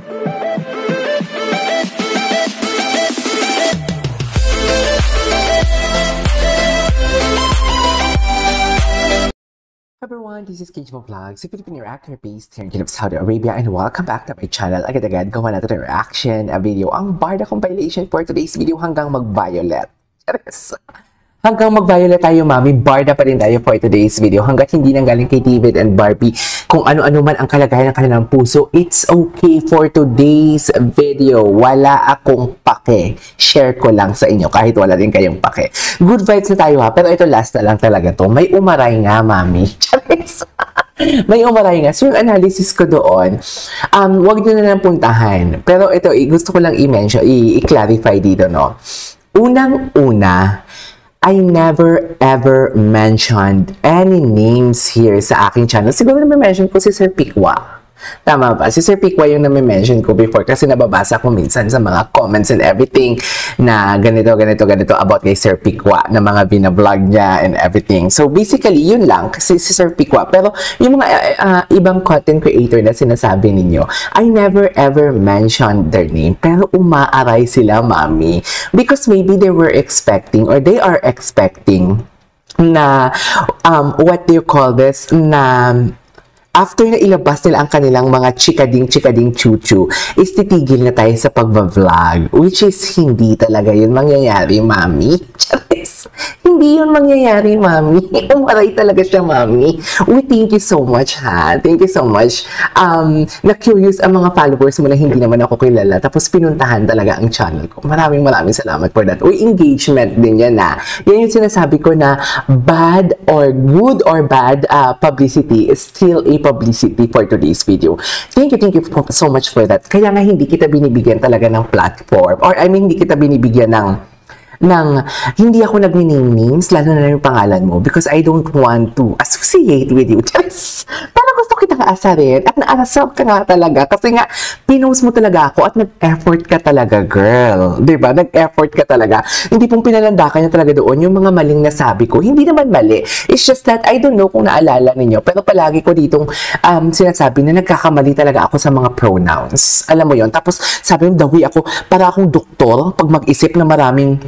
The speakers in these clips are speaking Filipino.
Everyone, this is KJ Vlogs, a Filipino reactor based here in Saudi Arabia, and welcome back to my channel. Agad-agad gawa natin ng reaction video, ang Barda compilation for today's video hanggang mag-violet. Hanggang mag-violet tayo, mami, Barda pa rin tayo for today's video. Hanggat hindi nang galing kay David and Barbie, kung ano-ano man ang kalagayan ng kanilang puso, it's okay for today's video. Wala akong pake. Share ko lang sa inyo kahit wala din kayong pake. Good vibes na tayo ha, pero ito last na lang talaga to. May umaray nga, mami. Charis! May umaray nga. So, yung analysis ko doon, wag nyo na lang puntahan. Pero ito, gusto ko lang i-mention, i-clarify dito, no? Unang-una, I never ever mentioned any names here sa aking channel. Siguro na mention ko si Sir Pikwa. Tama ba? Si Sir Pikwa yung na-mention ko before kasi nababasa ko minsan sa mga comments and everything na ganito about kay Sir Pikwa na mga binablog niya and everything. So basically, yun lang kasi si Sir Pikwa. Pero yung mga ibang content creator na sinasabi ninyo, I never ever mentioned their name. Pero umaaray sila, mami. Because maybe they were expecting or they are expecting na, what do you call this, na after na ilabas nila ang kanilang mga chikading chuchu, is titigil na tayo sa pagbablog. Which is, hindi talaga yun mangyayari, mami. Charis. Hindi yun mangyayari, mami. Umaray talaga siya, mami. Uy, thank you so much, ha. Thank you so much. Na-curious ang mga followers mo na hindi naman ako kilala. Tapos pinuntahan talaga ang channel ko. Maraming salamat for that. Uy, engagement din yan, ha. Yan yung sinasabi ko na bad or good or bad publicity is still a publicity for today's video. Thank you so much for that. Kaya nga hindi kita binibigyan talaga ng platform or I mean hindi kita binibigyan hindi ako nag-name names, lalo na yung pangalan mo because I don't want to associate with you. Just, parang gusto kitang aasarin at naarasap ka nga talaga kasi nga pinost mo talaga ako at nag-effort ka talaga, girl. Diba? Nag-effort ka talaga. Hindi pong pinalandakan niya talaga doon yung mga maling nasabi ko. Hindi naman mali. It's just that I don't know kung naalala ninyo pero palagi ko ditong sinasabi na nagkakamali talaga ako sa mga pronouns. Alam mo yon. Tapos sabi mo, dawi ako, para akong doktor pag mag-isip na maraming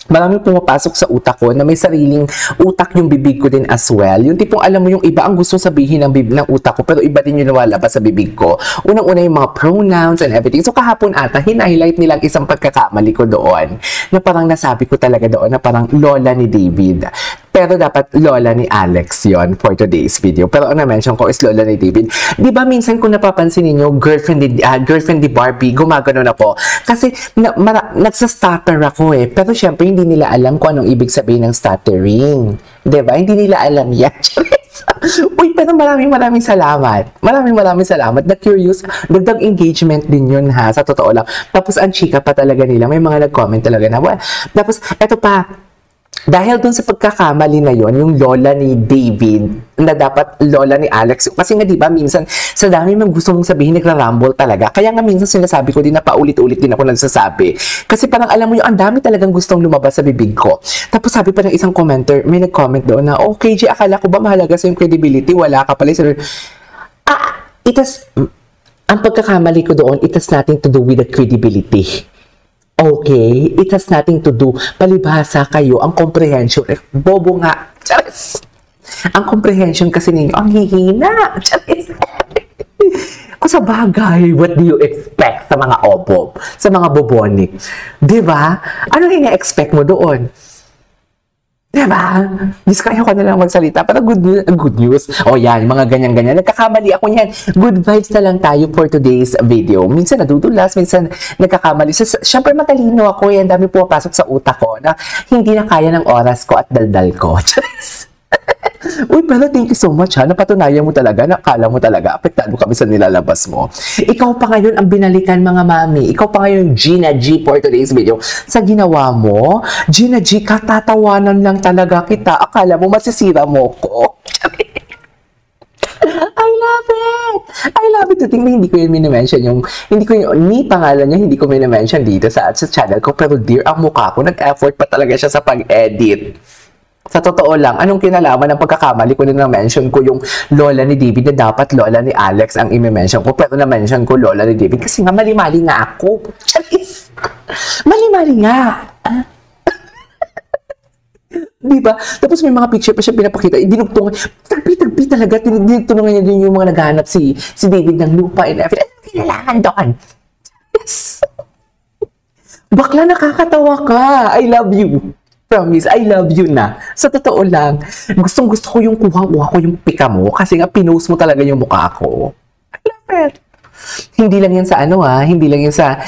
pumapasok sa utak ko na may sariling utak yung bibig ko din as well. Yung tipong alam mo yung iba ang gusto sabihin ng utak ko pero iba din yung nawalabas sa bibig ko. Unang-una yung mga pronouns and everything. So kahapon ata, hin-highlight nilang isang pagkakamali ko doon na parang nasabi ko talaga doon na parang lola ni David. Pero dapat lola ni Alex yon for today's video. Pero ang na-mention ko is lola ni David. Di ba minsan kung napapansin ninyo, girlfriend ni Barbie, gumaganon ako. Kasi nagsa-stutter ako eh. Pero syempre hindi nila alam kung anong ibig sabihin ng stuttering. Di ba? Hindi nila alam yan. Uy, pero maraming salamat. Maraming salamat. Na-curious, dagdag engagement din yun ha, sa totoo lang. Tapos ang chika pa talaga nila. May mga nag-comment talaga na, well, tapos eto pa, dahil dun sa pagkakamali na yon, yung lola ni David, na dapat lola ni Alex. Kasi nga diba, minsan, sa dami mang gusto mong sabihin, nagra-rumble talaga. Kaya nga minsan sinasabi ko din na paulit-ulit din ako nagsasabi. Kasi parang alam mo yung, ang dami talagang gustong lumabas sa bibig ko. Tapos sabi pa ng isang commenter, may nag-comment doon na, okay, G, akala ko ba mahalaga sa yung credibility? Wala ka pala. Ang pagkakamali ko doon, it has nothing to do with the credibility. Okay, it has nothing to do. Palibhasa kayo, ang comprehension, bobo nga. Charis! Ang comprehension kasi ninyo, ang hihina. Charis! O sa bagay, what do you expect sa mga obob? Sa mga bobonik? Diba? Ano ina-expect mo doon? Diba? Diyos ko, ayoko na lang magsalita. Pero good news. O yan, mga ganyan-ganyan. Nagkakamali ako yan. Good vibes na lang tayo for today's video. Minsan nadudulas, minsan nagkakamali. Siyempre matalino ako. Yan, dami pumapasok sa utak ko na hindi na kaya ng oras ko at daldal ko. Uy, pero thank you so much ha. Napatunayan mo talaga, nakala mo talaga, apektado kami sa nilalabas mo. Ikaw pa ngayon ang binalikan mga mami. Ikaw pa ngayon Gina G for today's video. Sa ginawa mo, Gina G, katatawanan lang talaga kita. Akala mo masisira mo ko. I love it! I love it. Tingnan, hindi ko yun minimension yung, hindi ko yun, ni pangalan niya, hindi ko minimension dito sa channel ko. Pero dear, ang mukha ko, nag-effort pa talaga siya sa pag-edit. Sa totoo lang, anong kinalaman ng pagkakamali ko na na-mention ko yung lola ni David na dapat lola ni Alex ang i-mention ko, pero na-mention ko lola ni David kasi nga mali-mali nga ako. Charis! Mali-mali nga. Diba? Tapos may mga picture pa siya pinapakita, dinugtungan, tagpi talaga, dinugtungan niya din yung mga naghahanap si David ng lupa and everything. Anong kinalaman doon? Yes! Bakla, nakakatawa ka. I love you. Promise, I love you na. Sa totoo lang, gustong-gusto ko yung kuha ko yung pika mo kasi nga pinost mo talaga yung mukha ko. I love it. Hindi lang yan sa hindi lang yan sa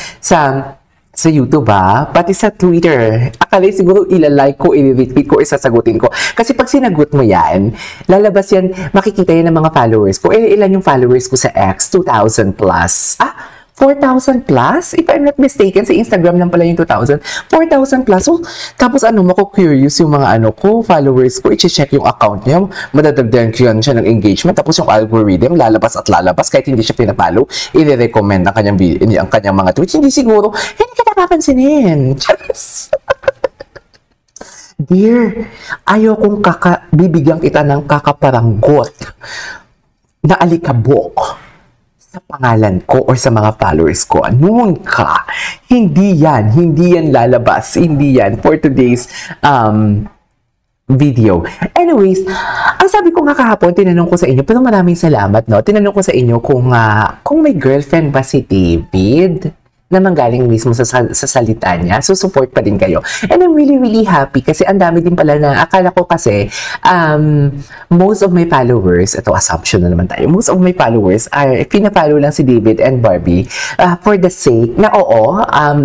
YouTube pati sa Twitter. Akala siguro ilalike ko, i-retweet ko, isasagutin ko. Kasi pag sinagot mo yan, lalabas yan, makikita yan ng mga followers ko. Ilan yung followers ko sa X? 2,000 plus. 4,000 plus? If I'm not mistaken, sa Instagram lang pala yung 2,000. 4,000 plus. So, tapos mako-curious yung mga followers ko, i-check yung account niya, madadagdagan ko yan siya ng engagement, tapos yung algorithm, lalabas at lalabas, kahit hindi siya pinapollow, i-recommend ang kanyang mga tweets. Hindi siguro, hindi ka napapansinin. Dear, ayaw kong bibigyan kita ng kakaparanggot na alikabok sa pangalan ko or sa mga followers ko. Noon ka, hindi yan lalabas, hindi yan for today's video. Anyways, ang sabi ko nga kahapon, tinanong ko sa inyo, pero maraming salamat, no? Tinanong ko sa inyo kung may girlfriend ba si David na manggaling mismo sa salita niya, so support pa din kayo. And I'm really, really happy kasi ang dami din pala na, akala ko kasi, most of my followers, ito assumption na naman tayo, most of my followers are, pinapollow lang si David and Barbie for the sake na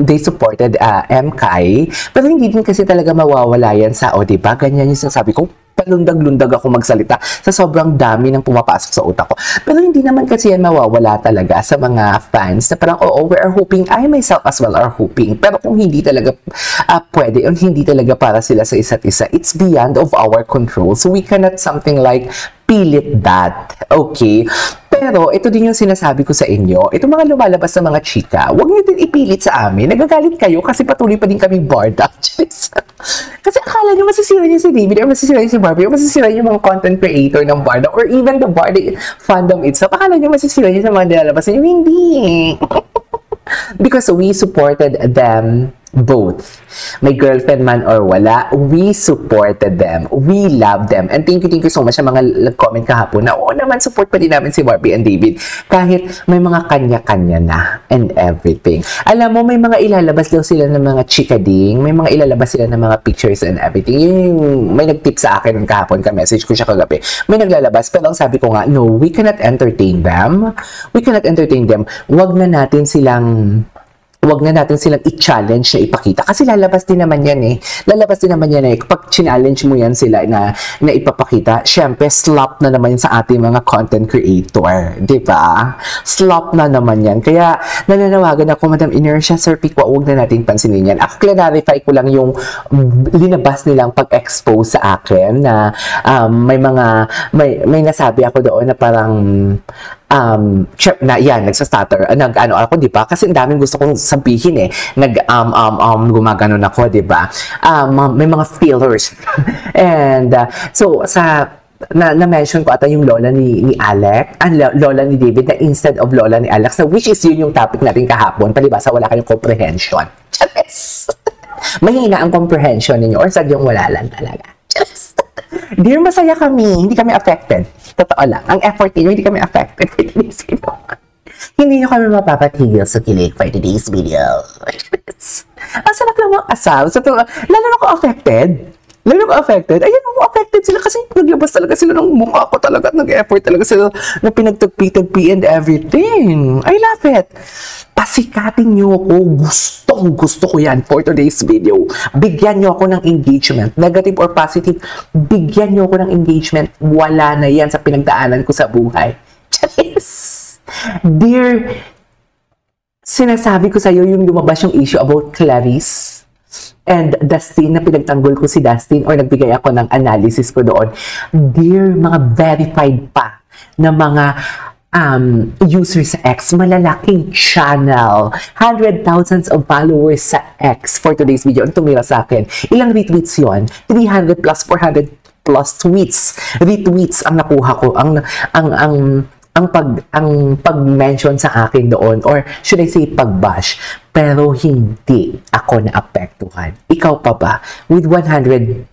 they supported MKay, pero hindi din kasi talaga mawawala yan sa, diba? Ganyan yung sinasabi ko, palundag-lundag ako magsalita sa sobrang dami ng pumapasok sa utak ko. Pero hindi naman kasi yan mawawala talaga sa mga fans na parang, we are hoping, I myself as well are hoping. Pero kung hindi talaga pwede, o hindi talaga para sila sa isa't isa, it's beyond of our control. So we cannot something like pilit that. Okay? Pero, ito din yung sinasabi ko sa inyo. Itong mga lumalabas na mga chika, huwag niyo din ipilit sa amin. Nagagalit kayo kasi patuloy pa din kaming barda. Kasi akala niyo masisira niyo si David or masisira niyo si Barbie or masisira niyo yung mga content creator ng barda or even the barda fandom itself. Akala niyo masisira niyo sa mga nilalabas niyo. Hindi. Because we supported them both. May girlfriend man or wala, we supported them. We love them. And thank you so much sa mga nag-comment kahapon na naman support pa din namin si Barbie and David kahit may mga kanya-kanya na and everything. Alam mo, may mga ilalabas daw sila ng mga chikading, may mga ilalabas sila ng mga pictures and everything. May nag-tip sa akin kahapon, ka-message ko siya kagabi. May naglalabas, pero ang sabi ko nga, no, we cannot entertain them. We cannot entertain them. Wag na natin silang i-challenge na ipakita. Kasi lalabas din naman yan eh. Lalabas din naman yan eh. Kapag challenge mo yan sila na ipapakita, syempre, slap na naman yan sa ating mga content creator. Diba? Slap na naman yan. Kaya, nananawagan ako, Madam Inertia, Sir Pikwa, huwag na natin pansinin yan. Ako, clarify ko lang yung linabas nilang pag-expose sa akin na may nasabi ako doon na parang nagsastutter, ako, di ba? Kasi ang daming gusto kong sabihin eh. Gumaganon ako, di ba? May mga feelers. And, so, na-mention ko ata yung lola ni Alex, lola ni David, na instead of lola ni Alex, na which is yun yung topic natin kahapon, palibasa wala kayong comprehension. Charis! Mahina ang comprehension ninyo, or sadyang wala lang talaga. Charis! Dear, masaya kami, hindi kami affected. Totoo lang. Ang effort niyo, hindi kami affected for today's video. Hindi nyo kami mapapatigil sa kilig for today's video. Ang sarap lang mga asal. Lalo na ko affected. Ayun, affected sila kasi naglabas talaga sila ng mukha ko talaga at nag-effort talaga sila na pinagtagpi-tagpi and everything. I love it. Pasikatin nyo ako. Gusto ko yan for today's video. Bigyan nyo ako ng engagement. Negative or positive, bigyan nyo ako ng engagement. Wala na yan sa pinagdaanan ko sa buhay. Charis! Dear, sinasabi ko sa'yo yung lumabas yung issue about Clarice and Dustin, na pinagtanggol ko si Dustin or nagbigay ako ng analysis ko doon. Dear, mga verified pa na mga users sa X, malalaking channel, 100,000 of followers sa X for today's video. Ang tumira sa akin, ilang retweets yon? 300 plus 400 plus tweets. Retweets ang nakuha ko. Ang pag-mention sa akin doon, or should I say pag-bash, pero hindi ako naapektuhan. Ikaw pa ba? With 112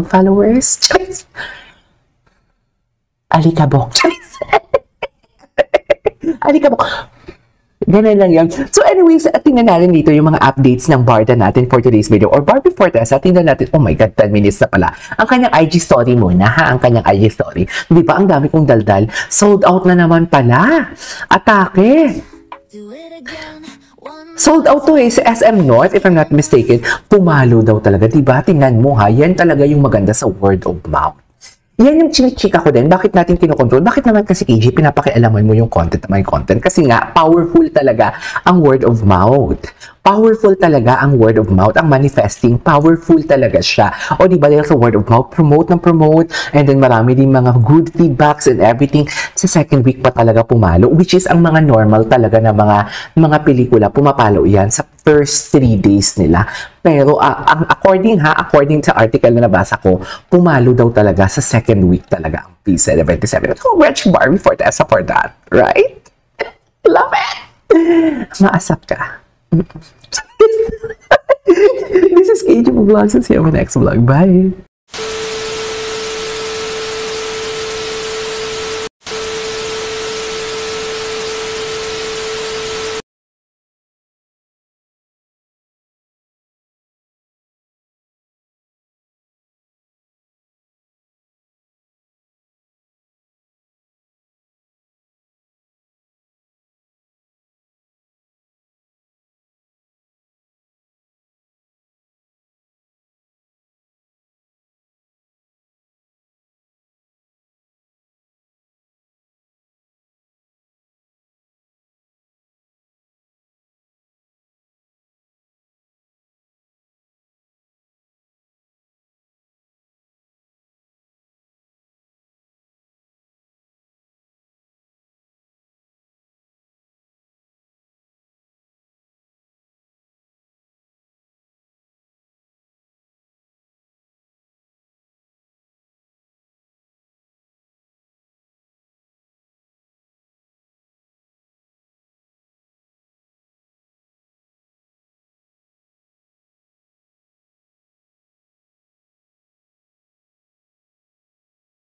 followers? Charis! Alikabok. Charis! Alikabok. Ganun lang yan. So anyways, tingnan natin dito yung mga updates ng Barda natin for today's video. Or bar before Tessa, tingnan natin, oh my God, 10 minutes na pala. Ang kanyang IG story muna, ha? Ang kanyang IG story. Di ba, ang dami kong daldal. Sold out na naman pala. Atake. Sold out to sa SM North, if I'm not mistaken. Pumalo daw talaga, di ba? Tingnan mo ha, yan talaga yung maganda sa word of mouth. Yan yung chinichika ko din. Bakit natin kinokontrol? Bakit naman kasi KJ, pinapakialaman mo yung content na may content? Kasi nga, powerful talaga ang word of mouth. Powerful talaga ang word of mouth. Ang manifesting, powerful talaga siya. O di ba dahil sa word of mouth, promote ng promote, and then marami din mga good feedbacks and everything. Sa second week pa talaga pumalo, which is ang mga normal talaga na mga pelikula, pumapalo yan sa first 3 days nila. Pero according sa article na nabasa ko, pumalo daw talaga sa second week talaga ang P77. Congrats Barbie for Tessa for that, right? Love it! Maasap ka. This is KJ Vlogs. See you on my next vlog. Bye!